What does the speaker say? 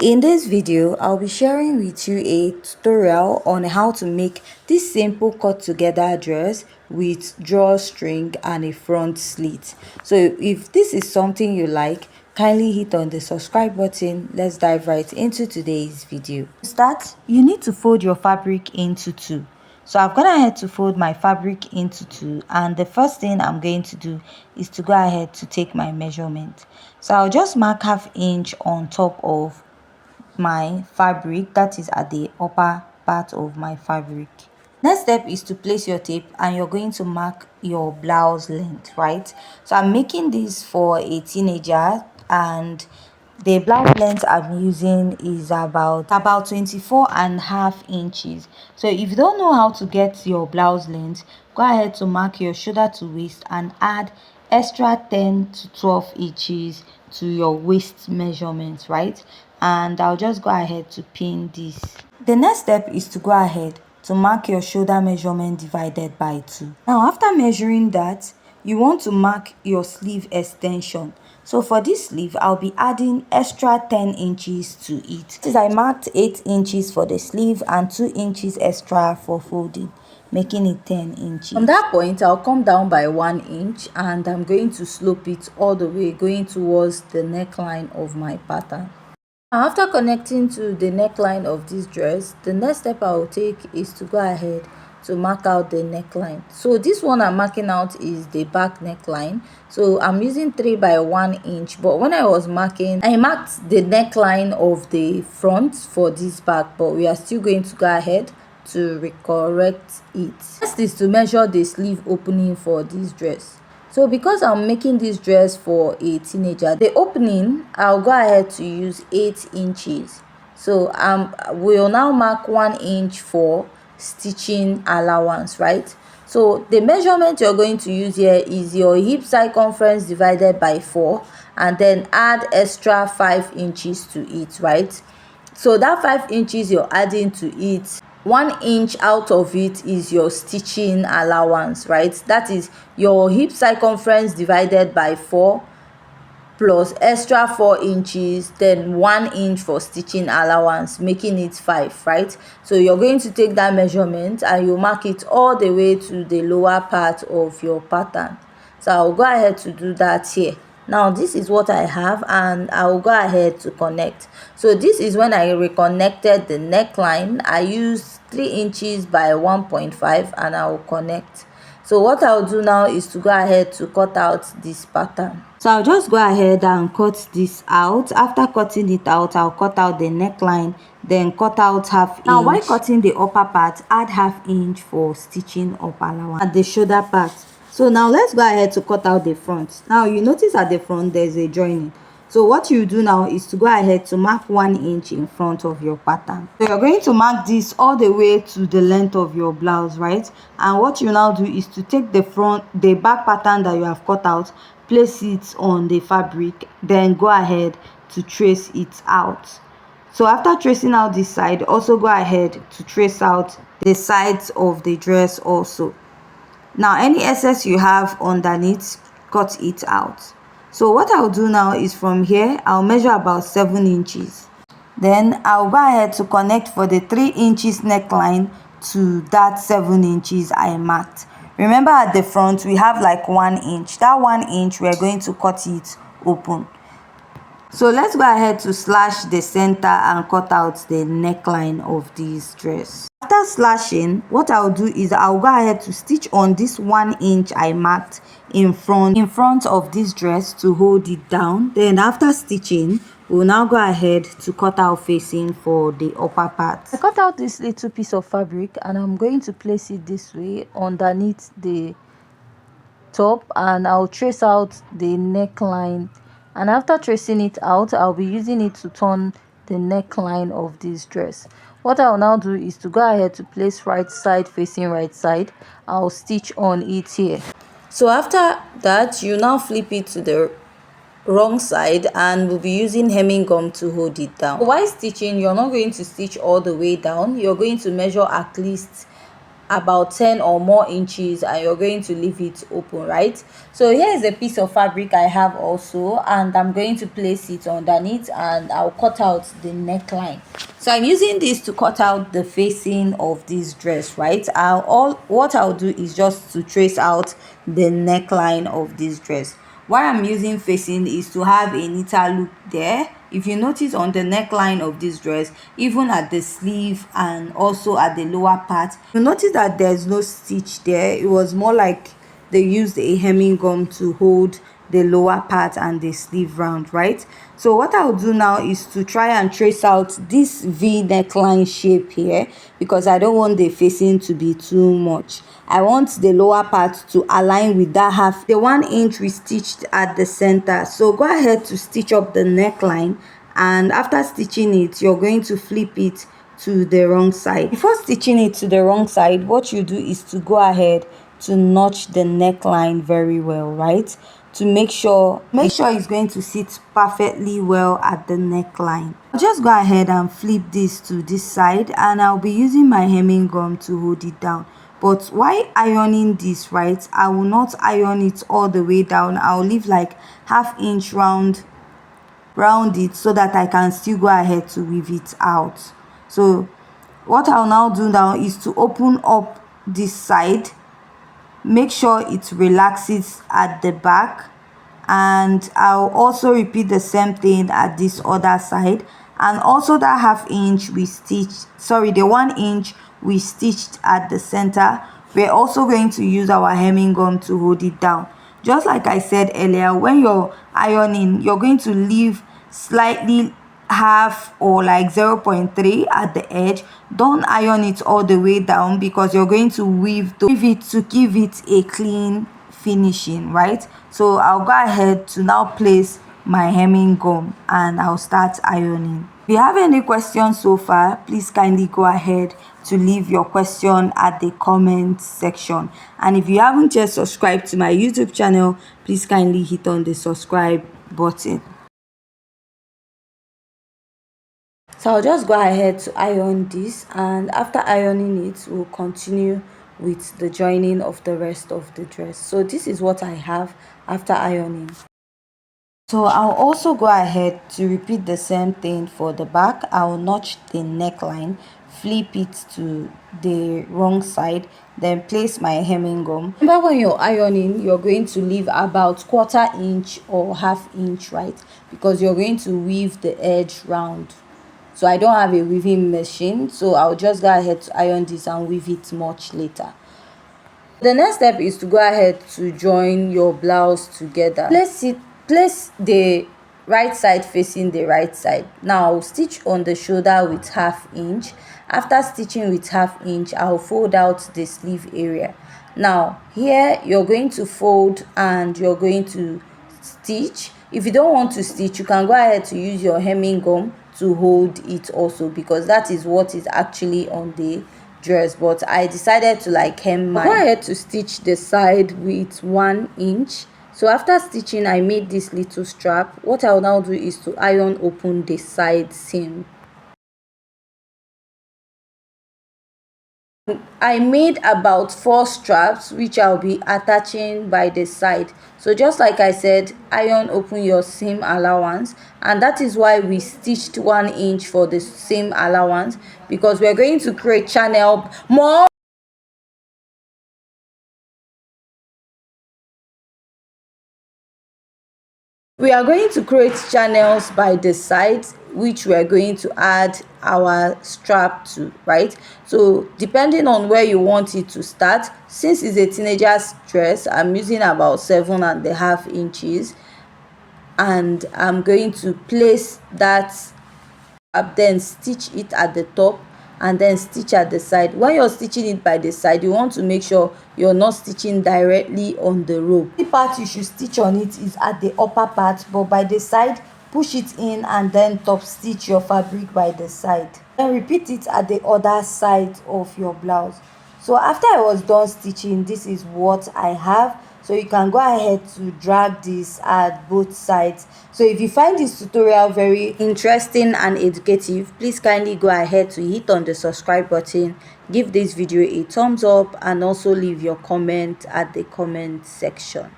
In this video, I'll be sharing with you a tutorial on how to make this simple cut together dress with drawstring and a front slit. So if this is something you like, kindly hit on the subscribe button. Let's dive right into today's video. To start, you need to fold your fabric into two. So I've gone ahead to fold my fabric into two, and the first thing I'm going to do is to go ahead to take my measurement. So I'll just mark ½ inch on top of my fabric, that is at the upper part of my fabric. Next step is to place your tape, and you're going to mark your blouse length, right? So I'm making this for a teenager, and the blouse length I'm using is about 24.5 inches. So if you don't know how to get your blouse length, go ahead to mark your shoulder to waist and add extra 10 to 12 inches to your waist measurements, right? And I'll just go ahead to pin this. The next step is to go ahead to mark your shoulder measurement divided by 2. Now after measuring that, you want to mark your sleeve extension. So for this sleeve, I'll be adding extra 10 inches to it. Since I marked 8 inches for the sleeve and 2 inches extra for folding, making it 10 inches. From that point, I'll come down by 1 inch, and I'm going to slope it all the way, going towards the neckline of my pattern. After connecting to the neckline of this dress, the next step I will take is to go ahead to mark out the neckline. So this one I'm marking out is the back neckline. So I'm using 3 by 1 inch, but when I was marking, I marked the neckline of the front for this back, but we are still going to go ahead to recorrect it. Next is to measure the sleeve opening for this dress. So because I'm making this dress for a teenager, the opening, I'll go ahead to use 8 inches. So we'll now mark 1 inch for stitching allowance, right? So the measurement you're going to use here is your hip circumference divided by 4, and then add extra 5 inches to it, right? So that 5 inches you're adding to it, 1 inch out of it is your stitching allowance, right? That is your hip circumference divided by 4 plus extra 4 inches, then 1 inch for stitching allowance, making it 5, right? So you're going to take that measurement and you mark it all the way to the lower part of your pattern. So I'll go ahead to do that here. Now this is what I have, and I will go ahead to connect. So this is when I reconnected the neckline. I used 3 inches by 1.5, and I will connect. So what I'll do now is to go ahead to cut out this pattern. So I'll just go ahead and cut this out. After cutting it out, I'll cut out the neckline, then cut out ½ inch. Now while cutting the upper part, add ½ inch for stitching up allowance at the shoulder part. So now let's go ahead to cut out the front. Now you notice at the front there's a joining. So what you do now is to go ahead to mark 1 inch in front of your pattern. So you're going to mark this all the way to the length of your blouse, right? And what you now do is to take the back pattern that you have cut out, place it on the fabric, then go ahead to trace it out. So after tracing out this side, also go ahead to trace out the sides of the dress also. Now any excess you have underneath, cut it out. So what I'll do now is from here, I'll measure about 7 inches. Then I'll go ahead to connect for the 3 inches neckline to that 7 inches I marked. Remember at the front, we have like 1 inch. That 1 inch, we're going to cut it open. So let's go ahead to slash the center and cut out the neckline of this dress. After slashing, what I'll do is I'll go ahead to stitch on this 1 inch I marked in front of this dress to hold it down. Then after stitching, we'll now go ahead to cut out facing for the upper part. I cut out this little piece of fabric, and I'm going to place it this way underneath the top, and I'll trace out the neckline. And after tracing it out, I'll be using it to turn the neckline of this dress. What I'll now do is to go ahead to place right side facing right side. I'll stitch on it here. So after that, you now flip it to the wrong side, and we'll be using hemming gum to hold it down. While stitching, you're not going to stitch all the way down. You're going to measure at least about 10 or more inches, and you're going to leave it open, right? So here is a piece of fabric I have also, and I'm going to place it underneath, and I'll cut out the neckline. So I'm using this to cut out the facing of this dress, right? What I'll do is just to trace out the neckline of this dress. Why I'm using facing is to have a neater look there. If you notice on the neckline of this dress, even at the sleeve and also at the lower part, you notice that there's no stitch there. It was more like they used a hemming gum to hold the lower part and the sleeve round, right? So what I'll do now is to try and trace out this V neckline shape here, because I don't want the facing to be too much. I want the lower part to align with that half, the 1 inch we stitched at the center. So go ahead to stitch up the neckline, and after stitching it, you're going to flip it to the wrong side. Before stitching it to the wrong side, what you do is to go ahead to notch the neckline very well, right? To make sure it's going to sit perfectly well at the neckline. I'll just go ahead and flip this to this side, and I'll be using my hemming gum to hold it down. But while ironing this, right, I will not iron it all the way down. I'll leave like ½ inch round it, so that I can still go ahead to weave it out. So what I'll now do now is to open up this side, make sure it relaxes at the back, and I'll also repeat the same thing at this other side. And also that ½ inch we stitched, sorry, the 1 inch we stitched at the center, we're also going to use our hemming gum to hold it down. Just like I said earlier, when you're ironing, you're going to leave slightly half or like 0.3 at the edge. Don't iron it all the way down, because you're going to weave it to give it a clean finishing, right? So I'll go ahead to now place my hemming gum, and I'll start ironing. If you have any questions so far, please kindly go ahead to leave your question at the comment section. And if you haven't yet subscribed to my YouTube channel, please kindly hit on the subscribe button. So I'll just go ahead to iron this, and after ironing it, we'll continue with the joining of the rest of the dress. So this is what I have after ironing. So I'll also go ahead to repeat the same thing for the back. I'll notch the neckline, flip it to the wrong side, then place my hemming gum. Remember, when you're ironing, you're going to leave about 1/4 inch or ½ inch, right? Because you're going to weave the edge round. So I don't have a weaving machine, so I'll just go ahead to iron this and weave it much later. The next step is to go ahead to join your blouse together. Place the right side facing the right side. Now I'll stitch on the shoulder with ½ inch. After stitching with ½ inch, I'll fold out the sleeve area. Now here you're going to fold and you're going to stitch. If you don't want to stitch, you can go ahead to use your hemming gum to hold it also, because that is what is actually on the dress. But I decided to like hem mine. Go ahead to stitch the side with 1 inch. So after stitching, I made this little strap. What I'll now do is to iron open the side seam. I made about 4 straps, which I'll be attaching by the side. So just like I said, iron open your seam allowance, and that is why we stitched 1 inch for the seam allowance, because we're going to create channel more. We are going to create channels by the sides, which we are going to add our strap to, right? So depending on where you want it to start, since it's a teenager's dress, I'm using about 7.5 inches, and I'm going to place that up, then stitch it at the top, and then stitch at the side. When you're stitching it by the side, you want to make sure you're not stitching directly on the rope. The part you should stitch on it is at the upper part, but by the side, push it in and then top stitch your fabric by the side. Then repeat it at the other side of your blouse. So after I was done stitching, this is what I have. So you can go ahead to drag this at both sides. So if you find this tutorial very interesting and educative, please kindly go ahead to hit on the subscribe button, give this video a thumbs up, and also leave your comment at the comment section.